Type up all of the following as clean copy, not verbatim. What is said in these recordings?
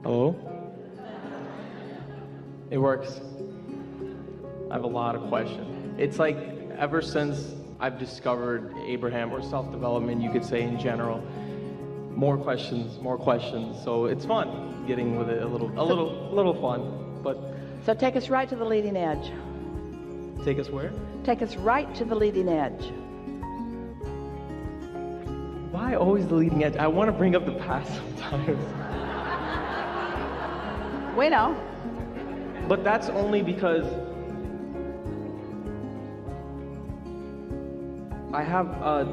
Hello? It works. I have a lot of questions. It's like ever since I've discovered Abraham, or self-development, you could say in general, more questions. So it's fun getting with it a little fun. But So take us right to the leading edge. take us where? Take us right to the leading edge. Why always the leading edge? I want to bring up the past sometimes. We know. But that's only because I have a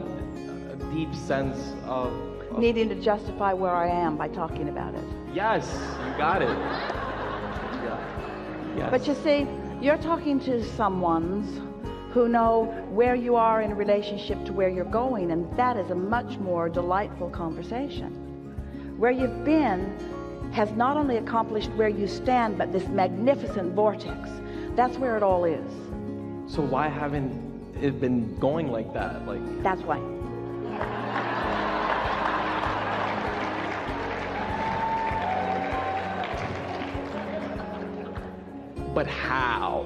deep sense of Needing to justify where I am by talking about it. yes, you got it. Yeah. Yes. But you see, you're talking to someones who know where you are in relationship to where you're going, and that is a much more delightful conversation. Where you've been has not only accomplished where you stand, but this magnificent vortex. That's where it all is. So why haven't it been going like that? Like, That's why. but how?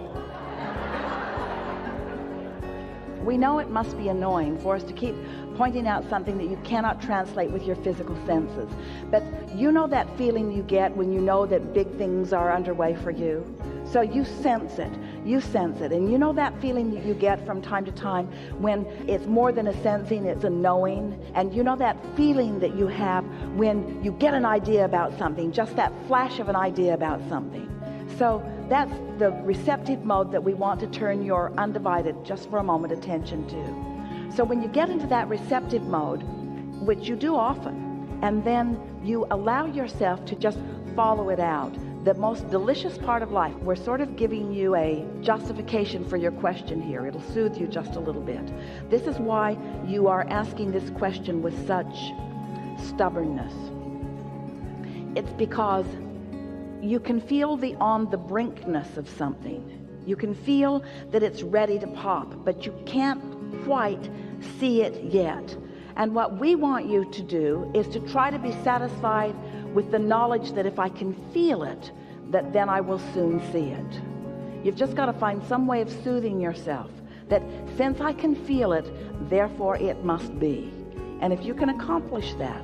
We know it must be annoying for us to keep pointing out something that you cannot translate with your physical senses. But you know that feeling you get when you know that big things are underway for you? So you sense it, and you know that feeling that you get from time to time when it's more than a sensing, it's a knowing, and you know that feeling that you have when you get an idea about something, just that flash of an idea about something. So that's the receptive mode that we want to turn your undivided, just for a moment, attention to. So when you get into that receptive mode, which you do often, and then you allow yourself to just follow it out, the most delicious part of life, we're sort of giving you a justification for your question here. It'll soothe you just a little bit. This is why you are asking this question with such stubbornness. It's because you can feel the on the brinkness of something. You can feel that it's ready to pop, but you can't quite see it yet. And what we want you to do is to try to be satisfied with the knowledge that if I can feel it, that then I will soon see it. You've just got to find some way of soothing yourself, that since I can feel it, therefore it must be. And if you can accomplish that,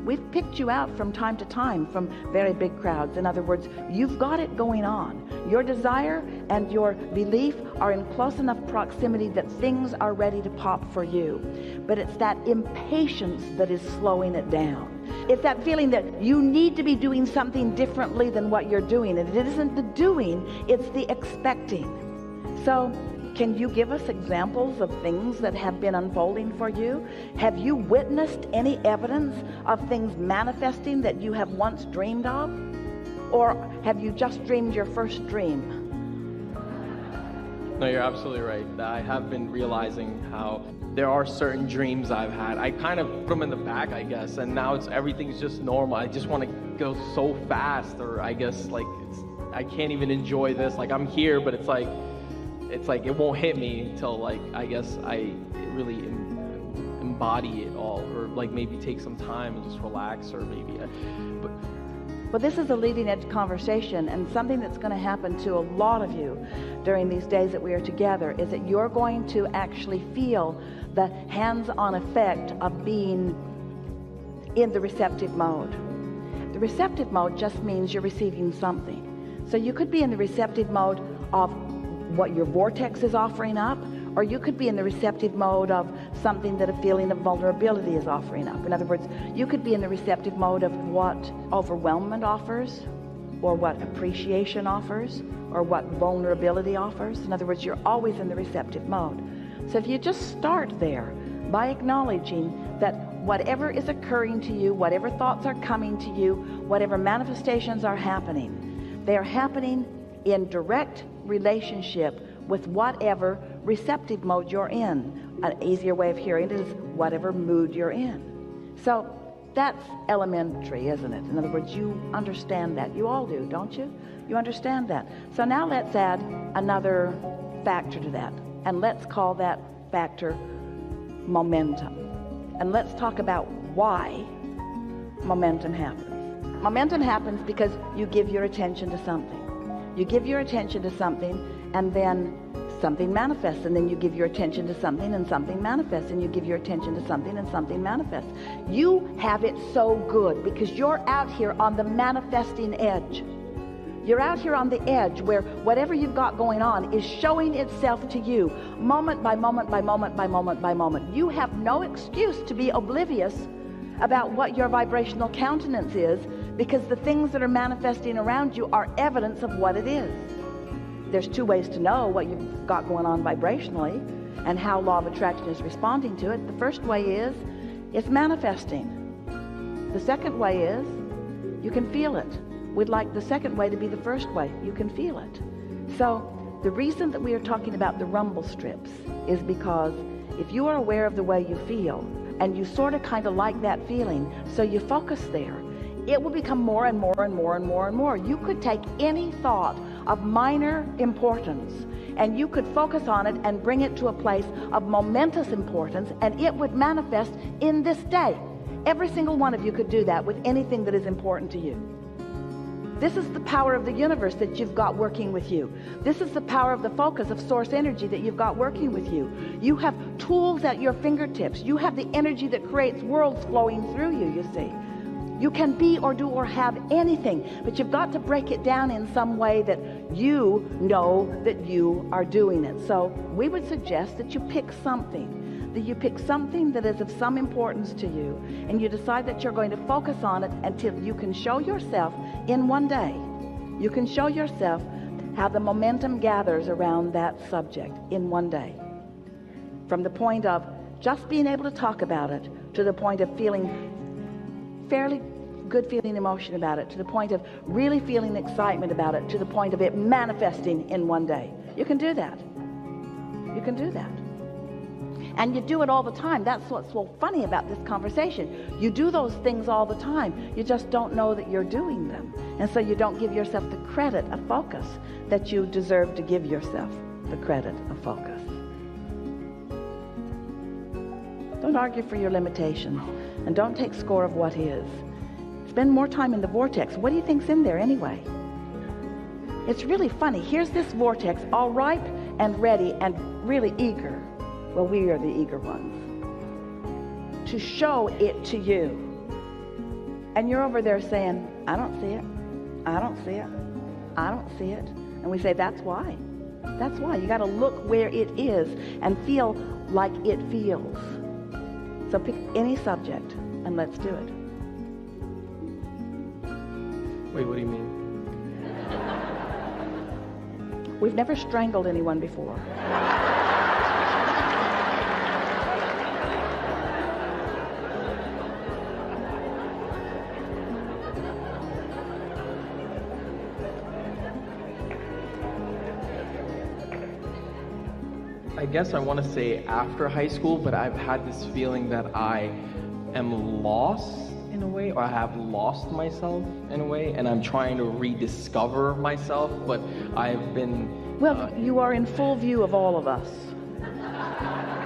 we've picked you out from time to time from very big crowds. In other words, you've got it going on. Your desire and your belief are in close enough proximity that things are ready to pop for you. But it's that impatience that is slowing it down. It's that feeling that you need to be doing something differently than what you're doing. And it isn't the doing, it's the expecting. So, can you give us examples of things that have been unfolding for you? Have you witnessed any evidence of things manifesting that you have once dreamed of? Or have you just dreamed your first dream? No, you're absolutely right. I have been realizing how there are certain dreams I've had. I kind of put them in the back, I guess, and now everything's just normal. I just want to go so fast, or I guess like I can't even enjoy this. Like I'm here, but it's like it won't hit me until like I guess I really embody it all, or like maybe take some time and just relax, or maybe Well, this is a leading edge conversation, and something that's going to happen to a lot of you during these days that we are together is that you're going to actually feel the hands-on effect of being in the receptive mode. The receptive mode just means you're receiving something. So you could be in the receptive mode of what your vortex is offering up, or you could be in the receptive mode of something that a feeling of vulnerability is offering up. In other words, you could be in the receptive mode of what overwhelmment offers, or what appreciation offers, or what vulnerability offers. In other words, you're always in the receptive mode. So if you just start there by acknowledging that whatever is occurring to you, whatever thoughts are coming to you, whatever manifestations are happening, they are happening in direct relationship with whatever receptive mode you're in. An easier way of hearing it is whatever mood you're in. So that's elementary, isn't it? In other words, you understand that. You all do, don't you? You understand that. So now let's add another factor to that, and let's call that factor momentum. And let's talk about why momentum happens. Momentum happens because you give your attention to something. You give your attention to something, and then something manifests, and then you give your attention to something and something manifests, and you give your attention to something and something manifests. You have it so good because you're out here on the manifesting edge. You're out here on the edge where whatever you've got going on is showing itself to you moment by moment by moment by moment by moment. You have no excuse to be oblivious about what your vibrational countenance is, because the things that are manifesting around you are evidence of what it is. There's two ways to know what you've got going on vibrationally and how law of attraction is responding to it. The first way is it's manifesting. The second way is you can feel it. We'd like the second way to be the first way. You can feel it. So the reason that we are talking about the rumble strips is because if you are aware of the way you feel and you sort of kind of like that feeling, so you focus there, it will become more and more and more and more and more. You could take any thought of minor importance and you could focus on it and bring it to a place of momentous importance, and it would manifest in this day. Every single one of you could do that with anything that is important to you. This is the power of the universe that you've got working with you. This is the power of the focus of source energy that you've got working with you. You have tools at your fingertips. You have the energy that creates worlds flowing through you, you see. You can be or do or have anything, but you've got to break it down in some way that you know that you are doing it. So we would suggest that you pick something, that you pick something that is of some importance to you, and you decide that you're going to focus on it until you can show yourself in one day. You can show yourself how the momentum gathers around that subject in one day. From the point of just being able to talk about it to the point of feeling fairly good feeling emotion about it, to the point of really feeling excitement about it, to the point of it manifesting in one day. You can do that. You can do that. And you do it all the time. That's what's so funny about this conversation. You do those things all the time. You just don't know that you're doing them. And so you don't give yourself the credit of focus that you deserve to give yourself the credit of focus. Don't argue for your limitations, and don't take score of what is. Spend more time in the vortex. What do you think's in there anyway? It's really funny. Here's this vortex, all ripe and ready and really eager. Well, we are the eager ones to show it to you. And you're over there saying, I don't see it. I don't see it. I don't see it. And we say, that's why. That's why. You got to look where it is and feel like it feels. So pick any subject and let's do it. Wait, what do you mean? We've never strangled anyone before. I guess I want to say after high school, but I've had this feeling that I am lost in a way, or I have lost myself in a way, and I'm trying to rediscover myself, but I've been... Well, you are in full view of all of us.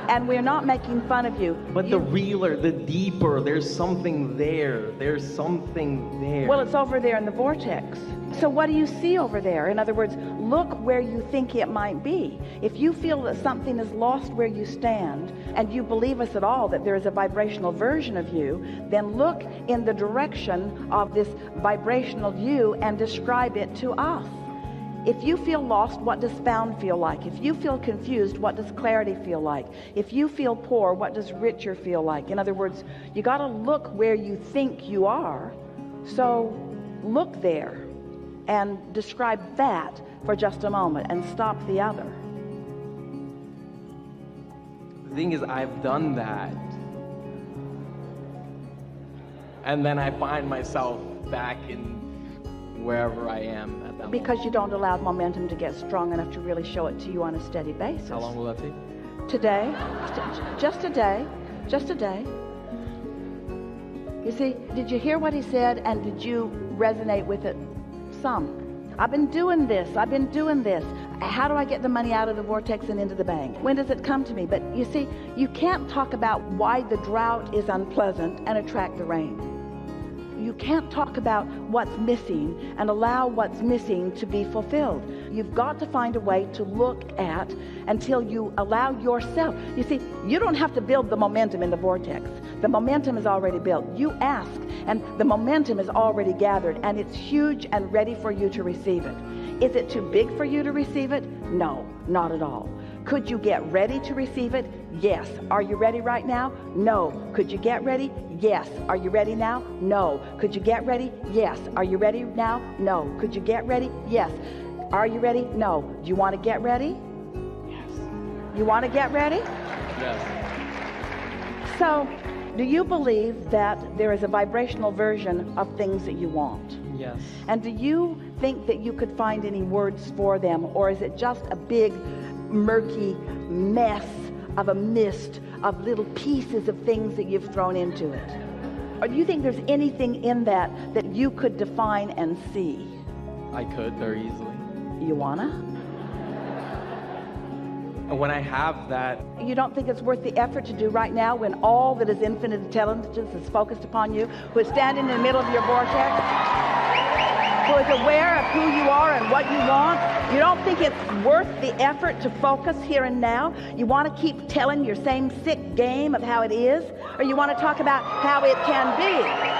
And we're not making fun of you. But the realer, the deeper, there's something there. There's something there. Well, it's over there in the vortex. So what do you see over there? In other words, look where you think it might be. If you feel that something is lost where you stand, and you believe us at all that there is a vibrational version of you, then look in the direction of this vibrational you and describe it to us. If you feel lost, what does found feel like? If you feel confused, what does clarity feel like? If you feel poor, what does richer feel like? In other words, you got to look where you think you are. So look there and describe that for just a moment and stop the other. The thing is, I've done that. And then I find myself back in wherever I am at that because moment. You don't allow momentum to get strong enough to really show it to you on a steady basis. How long will that take? Today, just today, just today. You see, did you hear what he said, and did you resonate with it? Some. I've been doing this. How do I get the money out of the vortex and into the bank? When does it come to me? But you see, you can't talk about why the drought is unpleasant and attract the rain. You can't talk about what's missing and allow what's missing to be fulfilled. You've got to find a way to look at until you allow yourself. You see, you don't have to build the momentum in the vortex. The momentum is already built. You ask, and the momentum is already gathered, and it's huge and ready for you to receive it. Is it too big for you to receive it? No, not at all. Could you get ready to receive it? Yes. Are you ready right now? No. Could you get ready? Yes. Are you ready now? No. Could you get ready? Yes. Are you ready now? No. Could you get ready? Yes. Are you ready? No. Do you want to get ready? Yes. You want to get ready? Yes. So, do you believe that there is a vibrational version of things that you want? Yes. And do you think that you could find any words for them, or is it just a big murky mess of a mist of little pieces of things that you've thrown into it? Or do you think there's anything in that that you could define and see? I could very easily. You wanna? And when I have that, You don't think it's worth the effort to do right now when all that is infinite intelligence is focused upon you, who is standing in the middle of your vortex, who is aware of who you are and what you want? You don't think it's worth the effort to focus here and now? You want to keep telling your same sick game of how it is? Or you want to talk about how it can be?